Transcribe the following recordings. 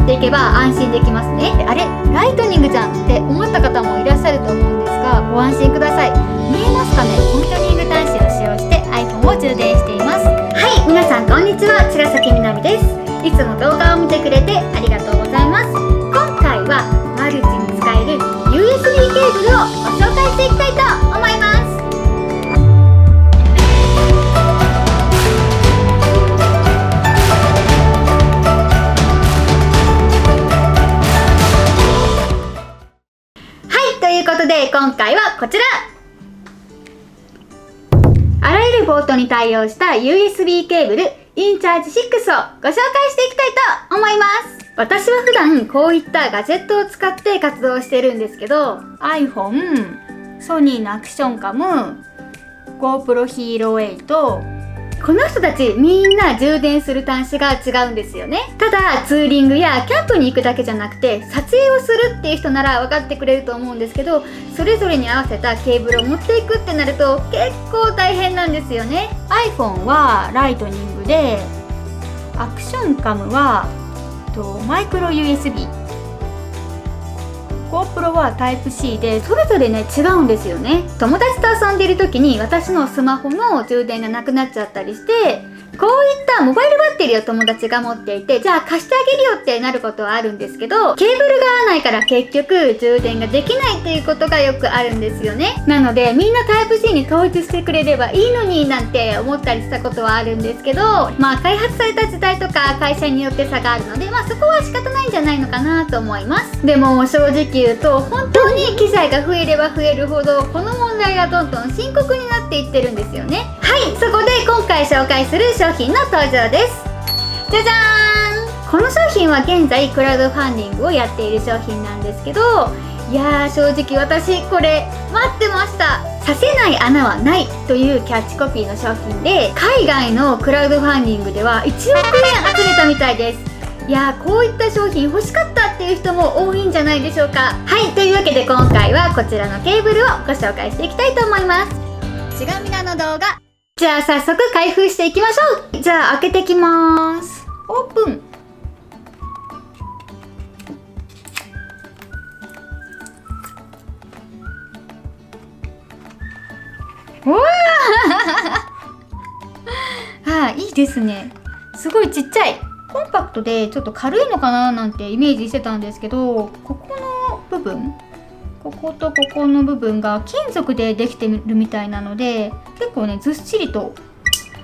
っていけば安心できますね。あれ、ライトニングじゃんって思った方もいらっしゃると思うんですが、ご安心ください。見えますかね。ポイントニング端子を使用して iPhone を充電しています。はい、皆さんこんにちは、茅ヶ崎みなみです。いつも動画を見てくれてありがとうございます。今回はマルチに使える USB ケーブルをご紹介していきたいと思います。ということで今回はこちら、あらゆるポートに対応した USB ケーブルインチャージ6をご紹介していきたいと思います。私は普段こういったガジェットを使って活動してるんですけど、 iPhone、ソニーのアクションカム、 GoPro Hero 8、この人たちみんな充電する端子が違うんですよね。ただツーリングやキャンプに行くだけじゃなくて撮影をするっていう人なら分かってくれると思うんですけど、それぞれに合わせたケーブルを持っていくってなると結構大変なんですよね。 iPhone はライトニングで、アクションカムはマイクロ USB、GoPro はタイプ C で、それぞれね違うんですよね。友達と遊んでいる時に私のスマホの充電がなくなっちゃったりして、こういったモバイルバッテリーを友達が持っていて、じゃあ貸してあげるよってなることはあるんですけど、ケーブルが合わないから結局充電ができないっていうことがよくあるんですよね。なのでみんなタイプ C に統一してくれればいいのになんて思ったりしたことはあるんですけど、開発された時代とか会社によって差があるので、そこは仕方ないんじゃないのかなと思います。でも正直言うと本当に機材が増えれば増えるほどこの問題がどんどん深刻になっていってるんですよね。はい、そこで今回紹介する商品の登場です。じゃじゃーん。この商品は現在クラウドファンディングをやっている商品なんですけど、いやー正直私これ待ってました。刺せない穴はないというキャッチコピーの商品で、海外のクラウドファンディングでは1億円集めたみたいです。いやーこういった商品欲しかったっていう人も多いんじゃないでしょうか。はい、というわけで今回はこちらのケーブルをご紹介していきたいと思います。ちがみなの動画、じゃあ早速開封していきましょう。じゃあ開けてきます。オープン。うわーいいですね。すごいちっちゃい、コンパクトでちょっと軽いのかななんてイメージしてたんですけど、ここの部分、こことここの部分が金属でできてるみたいなので、結構ねずっしりと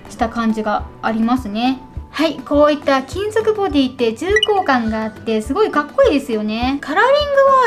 した感じがありますね。はい、こういった金属ボディって重厚感があってすごいかっこいいですよね。カラーリン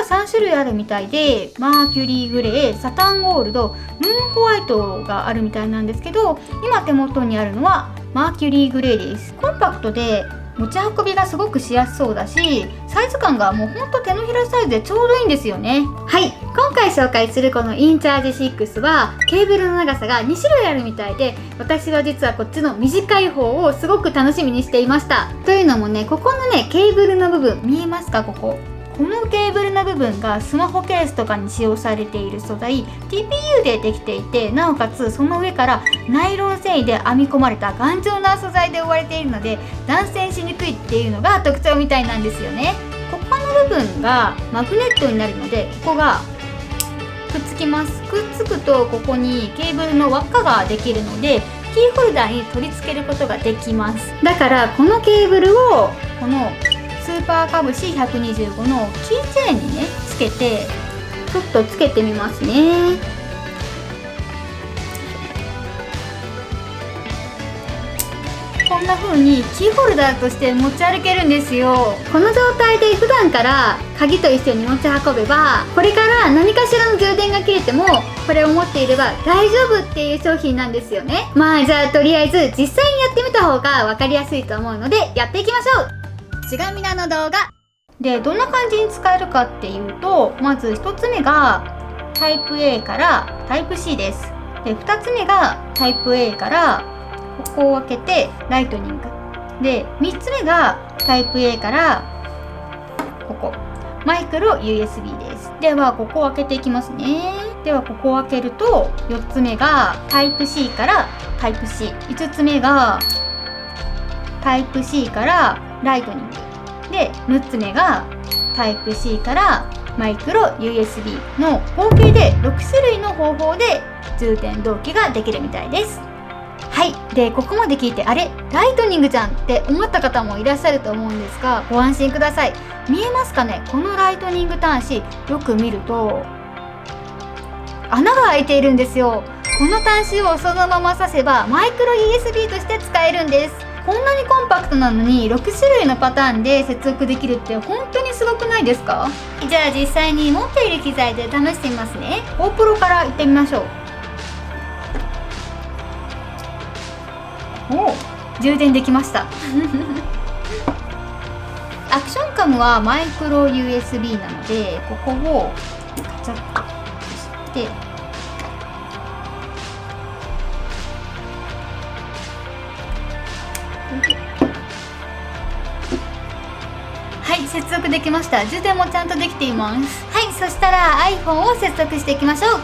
グは3種類あるみたいで、マーキュリーグレー、サタンゴールド、ムーンホワイトがあるみたいなんですけど、今手元にあるのはマーキュリーグレーです。コンパクトで持ち運びがすごくしやすそうだし、サイズ感がもうほんと手のひらサイズでちょうどいいんですよね。はい、今回紹介するこのインチャージ6はケーブルの長さが2種類あるみたいで、私は実はこっちの短い方をすごく楽しみにしていました。というのもね、ここのねケーブルの部分見えますか。このケーブルの部分がスマホケースとかに使用されている素材 TPU でできていて、なおかつその上からナイロン繊維で編み込まれた頑丈な素材で覆われているので断線しにくいっていうのが特徴みたいなんですよね。ここの部分がマグネットになるので、ここがくっつきます。くっつくとここにケーブルの輪っかができるのでキーホルダーに取り付けることができます。だからこのケーブルをこのスーパーカブC125のキーチェーンにねつけて、ちょっとつけてみますね。こんな風にキーホルダーとして持ち歩けるんですよ。この状態で普段から鍵と一緒に持ち運べば、これから何かしらの充電が切れてもこれを持っていれば大丈夫っていう商品なんですよね。じゃあとりあえず実際にやってみた方が分かりやすいと思うのでやっていきましょう。ちがみなの動画でどんな感じに使えるかっていうと、まず1つ目がタイプ A からタイプ C です。で2つ目がタイプ A からここを開けてライトニングで、3つ目がタイプ A からここマイクロ USB です。ではここを開けていきますね。ではここを開けると4つ目がタイプ C からタイプ C、5つ目がタイプ C からライトニングで6つ目がタイプ C からマイクロ USB の合計で6種類の方法で充電同期ができるみたいです。はい。で、ここまで聞いて、あれライトニングじゃんって思った方もいらっしゃると思うんですが、ご安心ください。見えますかね、このライトニング端子、よく見ると穴が開いているんですよ。この端子をそのまま挿せばマイクロ USB として使えるんです。こんなにコンパクトなのに6種類のパターンで接続できるって本当にすごくないですか？じゃあ実際に持っている機材で試してみますね。 GoPro からいってみましょう。お、充電できましたアクションカムはマイクロ USB なので、ここをカチャッとしてはい、接続できました。充電もちゃんとできています。はい、そしたら iPhone を接続していきましょう。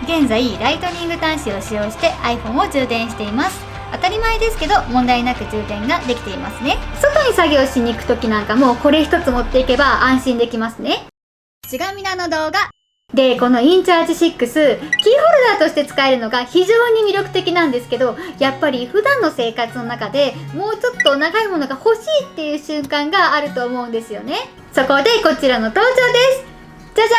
現在ライトニング端子を使用して iPhone を充電しています。当たり前ですけど問題なく充電ができていますね。外に作業しに行く時なんかもこれ一つ持っていけば安心できますね。ちがみなの動画で、このインチャージ6、キーホルダーとして使えるのが非常に魅力的なんですけど、やっぱり普段の生活の中でもうちょっと長いものが欲しいっていう瞬間があると思うんですよね。そこでこちらの登場です。じゃじゃ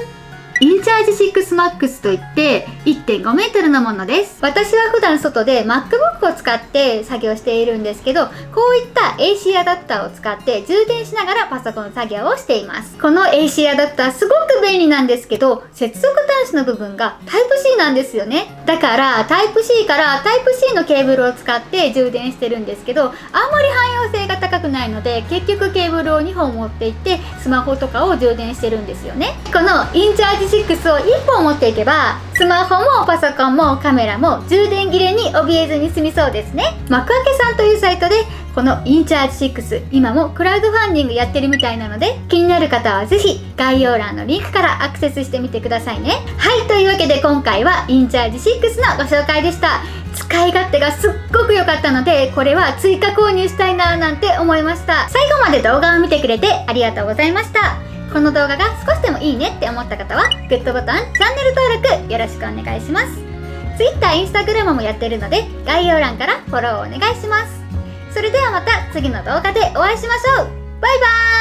ーん、インチャージ 6MAX といって 1.5 メートルのものです。私は普段外で MacBook を使って作業しているんですけど、こういった AC アダプターを使って充電しながらパソコン作業をしています。この AC アダプターすごく便利なんですけど、接続端子の部分が Type-C なんですよね。だから Type-C から Type-C のケーブルを使って充電してるんですけど、あんまり汎用性が高くないので、結局ケーブルを2本持っていってスマホとかを充電してるんですよね。このインチャージ6を1本持っていけば、スマホもパソコンもカメラも充電切れに怯えずに済みそうですね。幕開けさんというサイトでこのインチャージ6、今もクラウドファンディングやってるみたいなので、気になる方はぜひ概要欄のリンクからアクセスしてみてくださいね。はい、というわけで今回はインチャージ6のご紹介でした。使い勝手がすっごく良かったので、これは追加購入したいななんて思いました。最後まで動画を見てくれてありがとうございました。この動画が少しでもいいねって思った方はグッドボタン、チャンネル登録よろしくお願いします。 Twitter、Instagram もやってるので概要欄からフォローお願いします。それではまた次の動画でお会いしましょう。バイバーイ。